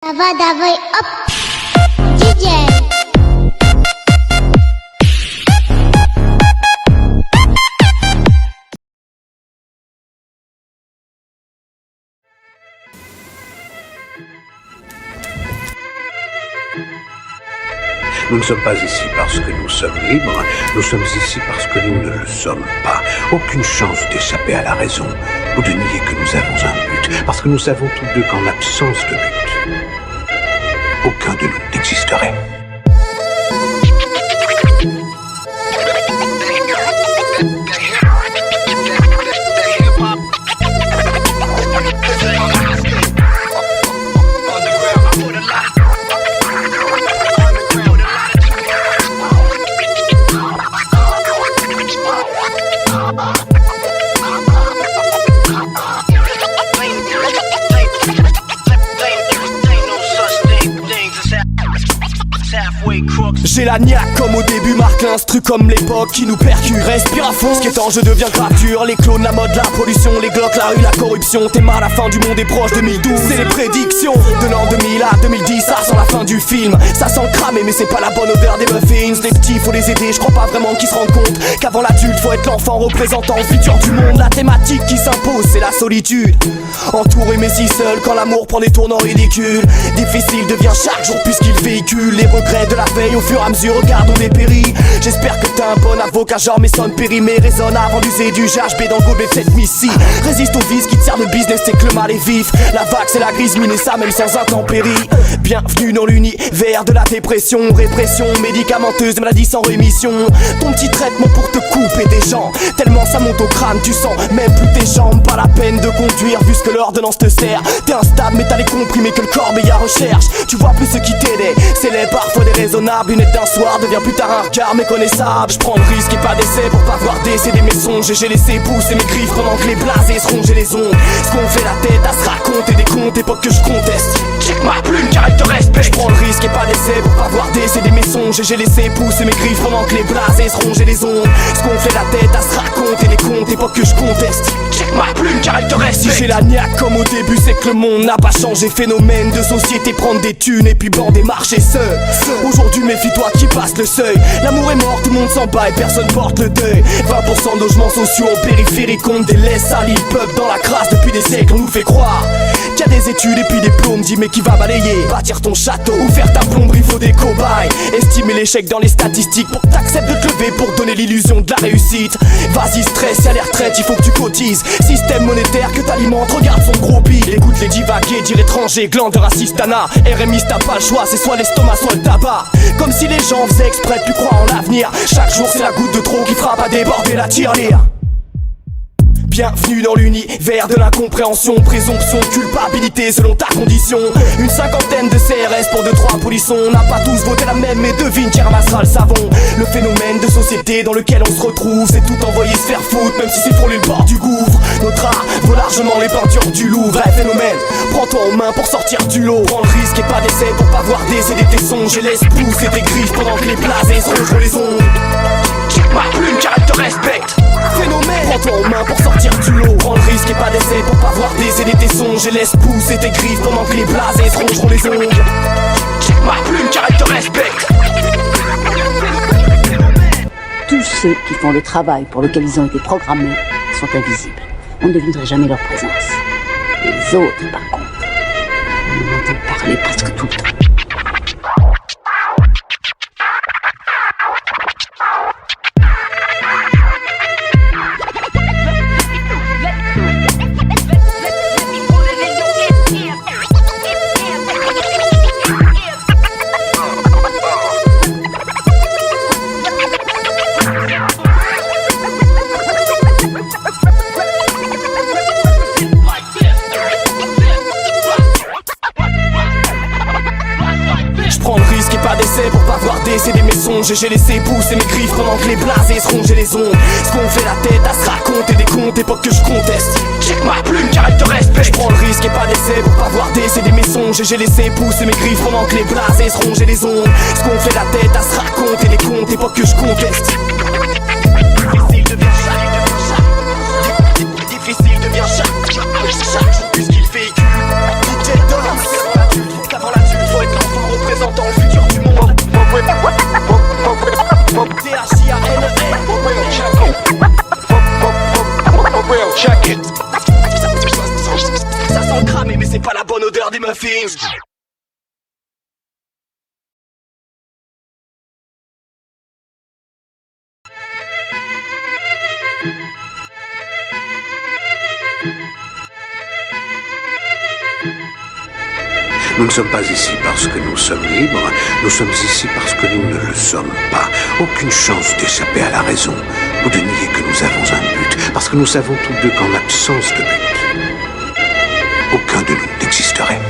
Давай, оп, диджей. Nous ne sommes pas ici parce que nous sommes libres, nous sommes ici parce que nous ne le sommes pas. Aucune chance d'échapper à la raison ou de nier que nous avons un but, parce que nous savons tous deux qu'en l'absence de but, aucun de nous n'existerait. J'ai la niaque comme au début, marque l'instru comme l'époque qui nous percute. Respire à fond, ce qui est en jeu devient grave dur. Les clones, la mode, la pollution, les glocks, la rue, la corruption. T'es marre, la fin du monde est proche, 2012. C'est les prédictions de l'an 2000 à 2010, ça sent la fin du film. Ça sent cramer mais c'est pas la bonne odeur des muffins. Les petits faut les aider, je crois pas vraiment qu'ils se rendent compte qu'avant l'adulte faut être l'enfant représentant le futur du monde. La thématique qui s'impose c'est la solitude, entouré mais si seul quand l'amour prend des tournants ridicules. Difficile devient chaque jour puisqu'il véhicule les regrets de la veille au fur et à mesure, regarde on dépérit. J'espère que t'as un bon avocat genre Mason périmé résonne avant d'user du GHB dans le gobelet de cette missile. Résiste au vice qui te sert de business, c'est que le mal est vif. La vague c'est la grise mine et ça même sans intempéries. Bienvenue dans l'univers de la dépression, répression médicamenteuse, maladie sans rémission. Ton petit traitement pour te couper des gens, tellement ça monte au crâne, tu sens même plus tes jambes. Pas la peine de conduire vu ce que l'ordonnance te sert. T'es instable mais t'as les comprimés que le corps mais y'a recherche. Tu vois plus ce qui t'aidait, c'est les parfois déraisonnables. Une aide d'un soir devient plus tard un regard méconnaissable. J'prends le risque et pas d'essai pour pas voir décéder mes songes. Et j'ai laissé pousser mes griffes pendant que les blasés se rongeaient les ongles. Ce qu'on fait la tête à se raconter des contes, époque que je conteste. Check ma plume car elle te respecte. J'prends le risque et pas d'essai pour pas voir décéder mes songes. Et j'ai laissé pousser mes griffes pendant que les blasés se rongeaient les ongles. Ce qu'on fait la tête à se raconter des contes, époque que je conteste. Check ma plume car elle te respecte. Si j'ai la niaque comme au début c'est que le monde n'a pas changé. Phénomène de société, prendre des thunes et puis bander marcher seul. Aujourd'hui méfie-toi qui passe le seuil. L'amour est mort, tout le monde s'en bat et personne porte le deuil. 20% de logements sociaux en périphérie compte des laisses salies. Peuple dans la crasse depuis des siècles, on nous fait croire qu'il y a des études et puis des diplômes. Dis mais qui va balayer, bâtir ton château ou faire ta plomberie, faut des cobayes. Estimer l'échec dans les statistiques pour que t'acceptes de te lever pour donner l'illusion de la réussite. Vas-y stress, y'a les retraites, il faut que tu cotises. Système monétaire que t'alimentes, regarde son gros bide. Écoute les divaguer, dire étranger, gland de racistana. RMI t'as pas le choix, c'est soit l'estomac soit le tabac. Comme si les gens faisaient exprès de plus croire en l'avenir. Chaque jour c'est la goutte de trop qui frappe à déborder la tirelire. Bienvenue dans l'univers de l'incompréhension. Présomption, culpabilité selon ta condition. Une cinquantaine de CRS pour 2-3 polissons. On n'a pas tous voté la même mais devine qui ramassera le savon. Le phénomène de société dans lequel on se retrouve, c'est tout envoyer se faire foutre même si c'est frôler le bord du gouffre. Notre art vaut largement les peintures du Louvre. Vrai phénomène, prends-toi en main pour sortir du lot. Prends le risque et pas d'essai pour pas voir décéder tes songes. Et laisse pousser tes griffes pendant que les blasés se rongent les ongles. Check ma plume car elle te respecte. Phénomène, prends-toi en main pour sortir du lot. Prends le risque et pas d'essai pour pas voir décéder tes songes. Et laisse pousser tes griffes pendant que les blasés se rongeront les ongles. Check ma plume car elle te respecte. Tous ceux qui font le travail pour lequel ils ont été programmés sont invisibles. On ne devinerait jamais leur présence. Les autres, par contre, on en entend parler presque tout le temps. Pour pas voir décéder mes songes. Et j'ai laissé pousser mes griffes pendant que les blasés se rongeaient les ongles. Ce qu'on fait la tête à se raconter des contes, époque que je conteste. Check ma plume car elle te respecte. J'prends le risque et pas d'essai pour pas voir décéder mes songes. Et j'ai laissé pousser mes griffes pendant que les blasés se rongeaient les ongles. Ce qu'on fait la tête à se raconter des contes, époque que je conteste. Difficile devient chaque, difficile devient chaque jour puisqu'il véhicule DJ Dance. Qu'avant la fiends. Nous ne sommes pas ici parce que nous sommes libres, nous sommes ici parce que nous ne le sommes pas. Aucune chance d'échapper à la raison ou de nier que nous avons un but, parce que nous savons tous deux qu'en absence de but, aucun de nous n'existerait.